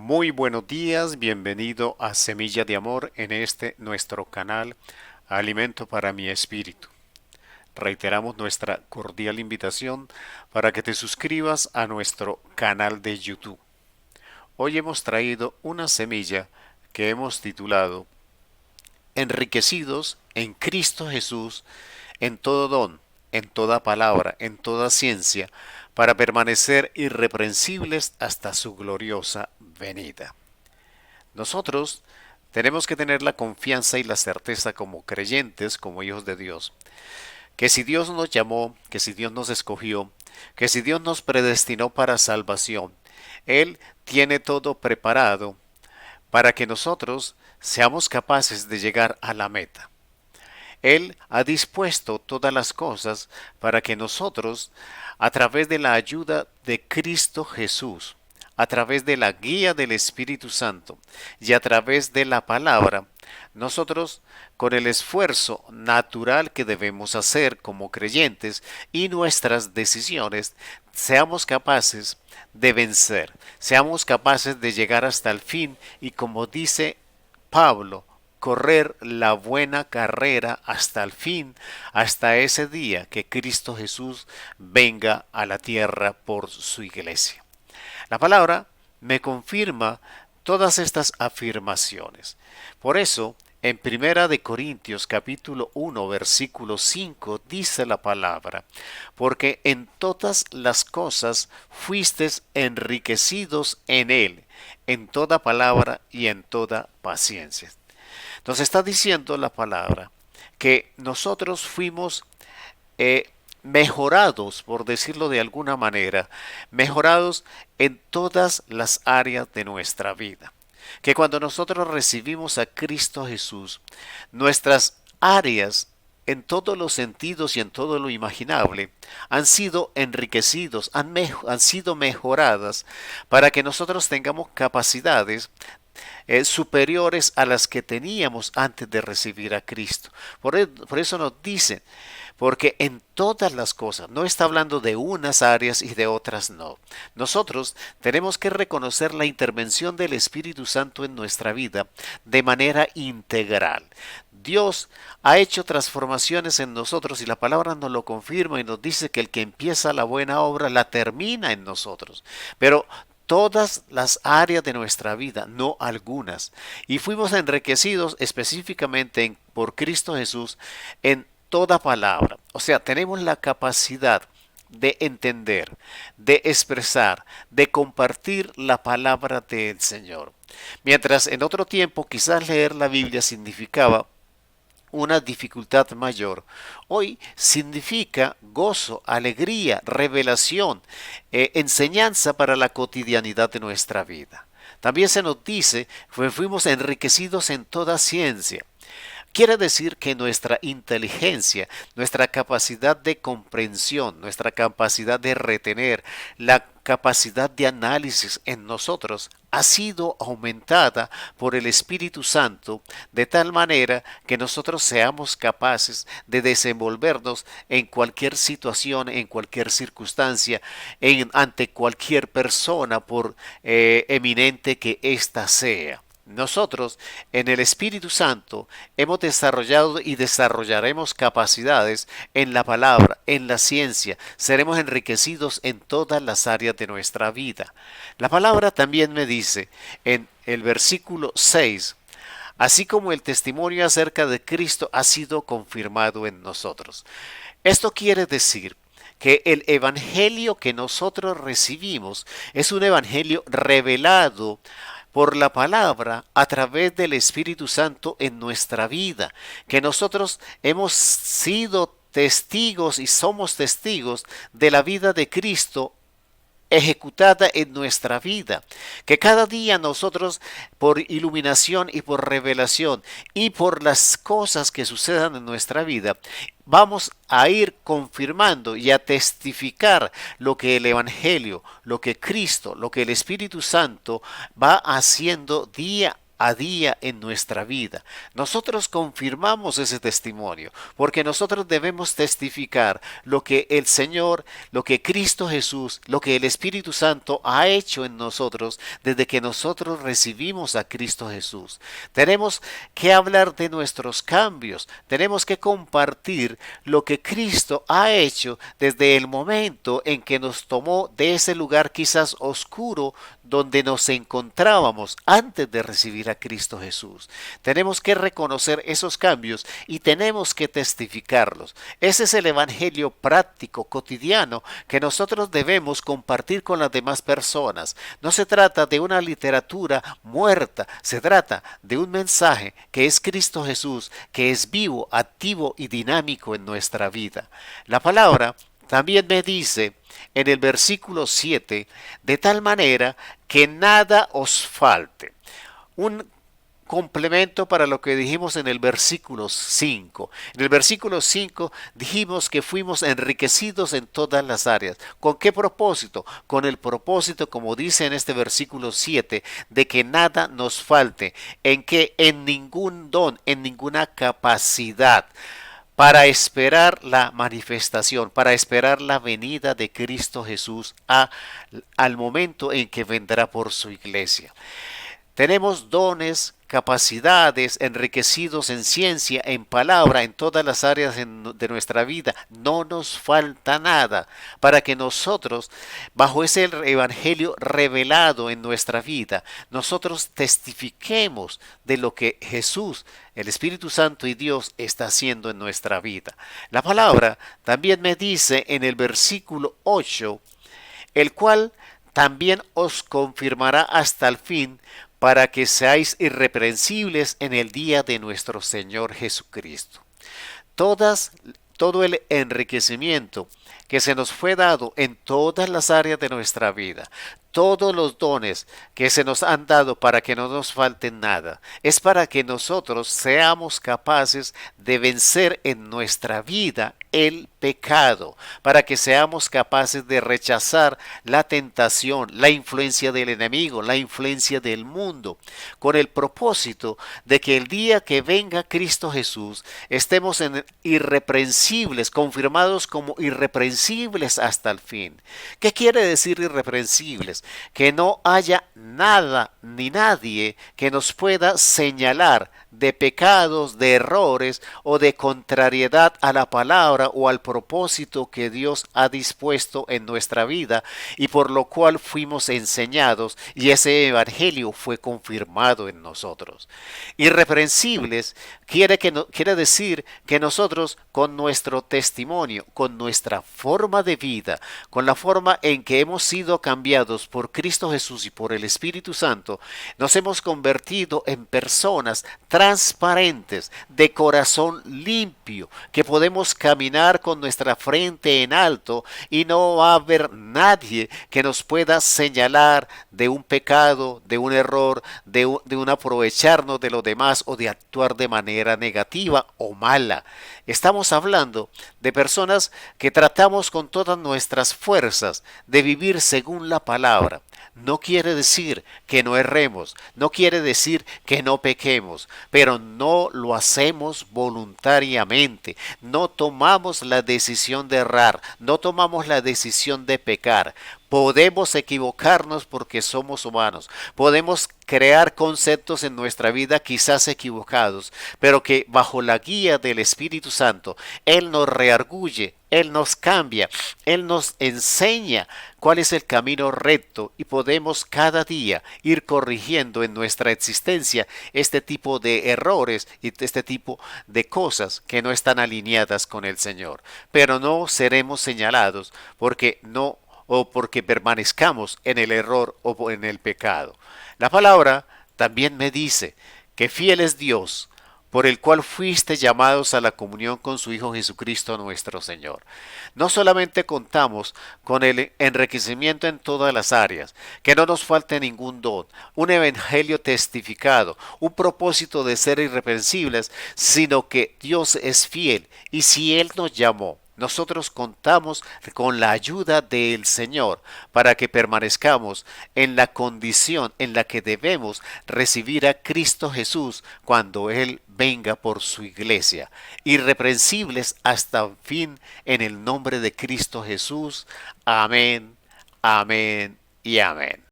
Muy buenos días, bienvenido a Semilla de Amor en nuestro canal Alimento para mi Espíritu. Reiteramos nuestra cordial invitación para que te suscribas a nuestro canal de YouTube. Hoy hemos traído una semilla que hemos titulado Enriquecidos en Cristo Jesús en todo don, en toda palabra, en toda ciencia, para permanecer irreprensibles hasta su gloriosa venida. Nosotros tenemos que tener la confianza y la certeza como creyentes, como hijos de Dios, que si Dios nos llamó, que si Dios nos escogió, que si Dios nos predestinó para salvación, Él tiene todo preparado para que nosotros seamos capaces de llegar a la meta. Él ha dispuesto todas las cosas para que nosotros, a través de la ayuda de Cristo Jesús, a través de la guía del Espíritu Santo y a través de la palabra, nosotros, con el esfuerzo natural que debemos hacer como creyentes y nuestras decisiones, seamos capaces de vencer, seamos capaces de llegar hasta el fin y, como dice Pablo, correr la buena carrera hasta el fin, hasta ese día que Cristo Jesús venga a la tierra por su iglesia. La palabra me confirma todas estas afirmaciones. Por eso, en Primera de Corintios capítulo 1 versículo 5 dice la palabra, porque en todas las cosas fuisteis enriquecidos en él, en toda palabra y en toda paciencia. Nos está diciendo la palabra que nosotros fuimos eh, mejorados, por decirlo de alguna manera, mejorados en todas las áreas de nuestra vida. Que cuando nosotros recibimos a Cristo Jesús, nuestras áreas en todos los sentidos y en todo lo imaginable han sido enriquecidos, han sido mejoradas para que nosotros tengamos capacidades superiores a las que teníamos antes de recibir a Cristo. Por eso nos dice, porque en todas las cosas, no está hablando de unas áreas y de otras no. Nosotros tenemos que reconocer la intervención del Espíritu Santo en nuestra vida de manera integral. Dios ha hecho transformaciones en nosotros y la palabra nos lo confirma y nos dice que el que empieza la buena obra la termina en nosotros. Pero todas las áreas de nuestra vida, no algunas. Y fuimos enriquecidos específicamente por Cristo Jesús en toda palabra. O sea, tenemos la capacidad de entender, de expresar, de compartir la palabra del Señor. Mientras en otro tiempo quizás leer la Biblia significaba una dificultad mayor. Hoy significa gozo, alegría, revelación, enseñanza para la cotidianidad de nuestra vida. También se nos dice que fuimos enriquecidos en toda ciencia. Quiere decir que nuestra inteligencia, nuestra capacidad de comprensión, nuestra capacidad de retener, la capacidad de análisis en nosotros ha sido aumentada por el Espíritu Santo de tal manera que nosotros seamos capaces de desenvolvernos en cualquier situación, en cualquier circunstancia, ante cualquier persona, por eminente que ésta sea. Nosotros en el Espíritu Santo hemos desarrollado y desarrollaremos capacidades en la palabra, en la ciencia, seremos enriquecidos en todas las áreas de nuestra vida. La palabra también me dice en el versículo 6, así como el testimonio acerca de Cristo ha sido confirmado en nosotros. Esto quiere decir que el evangelio que nosotros recibimos es un evangelio revelado por la palabra a través del Espíritu Santo en nuestra vida, que nosotros hemos sido testigos y somos testigos de la vida de Cristo ejecutada en nuestra vida, que cada día nosotros por iluminación y por revelación y por las cosas que sucedan en nuestra vida, vamos a ir confirmando y a testificar lo que el Evangelio, lo que Cristo, lo que el Espíritu Santo va haciendo día a día en nuestra vida. Nosotros confirmamos ese testimonio, porque nosotros debemos testificar lo que el Señor, lo que Cristo Jesús, lo que el Espíritu Santo ha hecho en nosotros desde que nosotros recibimos a Cristo Jesús. Tenemos que hablar de nuestros cambios, tenemos que compartir lo que Cristo ha hecho desde el momento en que nos tomó de ese lugar quizás oscuro donde nos encontrábamos antes de recibir a Cristo Jesús. Tenemos que reconocer esos cambios y tenemos que testificarlos. Ese es el evangelio práctico, cotidiano, que nosotros debemos compartir con las demás personas. No se trata de una literatura muerta, se trata de un mensaje que es Cristo Jesús, que es vivo, activo y dinámico en nuestra vida. La palabra también me dice en el versículo 7, de tal manera que nada os falte. Un complemento para lo que dijimos en el versículo 5. En el versículo 5 dijimos que fuimos enriquecidos en todas las áreas. ¿Con qué propósito? Con el propósito, como dice en este versículo 7, de que nada nos falte, en que en ningún don, en ninguna capacidad, para esperar la manifestación, para esperar la venida de Cristo Jesús al momento en que vendrá por su iglesia. Tenemos dones, capacidades, enriquecidos en ciencia, en palabra, en todas las áreas de nuestra vida. No nos falta nada para que nosotros, bajo ese evangelio revelado en nuestra vida, nosotros testifiquemos de lo que Jesús, el Espíritu Santo y Dios está haciendo en nuestra vida. La palabra también me dice en el versículo 8, el cual también os confirmará hasta el fin, para que seáis irreprensibles en el día de nuestro Señor Jesucristo. Todo el enriquecimiento que se nos fue dado en todas las áreas de nuestra vida, todos los dones que se nos han dado para que no nos falte nada, es para que nosotros seamos capaces de vencer en nuestra vida el pecado, para que seamos capaces de rechazar la tentación, la influencia del enemigo, la influencia del mundo, con el propósito de que el día que venga Cristo Jesús estemos irreprensibles, confirmados como irreprensibles hasta el fin. ¿Qué quiere decir irreprensibles? Que no haya nada ni nadie que nos pueda señalar de pecados, de errores o de contrariedad a la palabra o al propósito que Dios ha dispuesto en nuestra vida y por lo cual fuimos enseñados y ese evangelio fue confirmado en nosotros. Irreprensibles quiere decir que nosotros con nuestro testimonio, con nuestra forma de vida, con la forma en que hemos sido cambiados por Cristo Jesús y por el Espíritu Santo, nos hemos convertido en personas transparentes, de corazón limpio, que podemos caminar con nuestra frente en alto y no va a haber nadie que nos pueda señalar de un pecado, de un error, de un aprovecharnos de los demás o de actuar de manera negativa o mala. Estamos hablando de personas que tratamos con todas nuestras fuerzas de vivir según la palabra. No quiere decir que no erremos, no quiere decir que no pequemos, pero no lo hacemos voluntariamente, no tomamos la decisión de errar, no tomamos la decisión de pecar. Podemos equivocarnos porque somos humanos, podemos crear conceptos en nuestra vida quizás equivocados, pero que bajo la guía del Espíritu Santo, Él nos reargulle, Él nos cambia, Él nos enseña cuál es el camino recto y podemos cada día ir corrigiendo en nuestra existencia este tipo de errores y este tipo de cosas que no están alineadas con el Señor. Pero no seremos señalados porque permanezcamos en el error o en el pecado. La palabra también me dice que fiel es Dios, por el cual fuiste llamados a la comunión con su Hijo Jesucristo nuestro Señor. No solamente contamos con el enriquecimiento en todas las áreas, que no nos falte ningún don, un evangelio testificado, un propósito de ser irreprensibles, sino que Dios es fiel y si Él nos llamó, Nosotros contamos con la ayuda del Señor para que permanezcamos en la condición en la que debemos recibir a Cristo Jesús cuando Él venga por su iglesia, irreprensibles hasta el fin en el nombre de Cristo Jesús. Amén, amén y amén.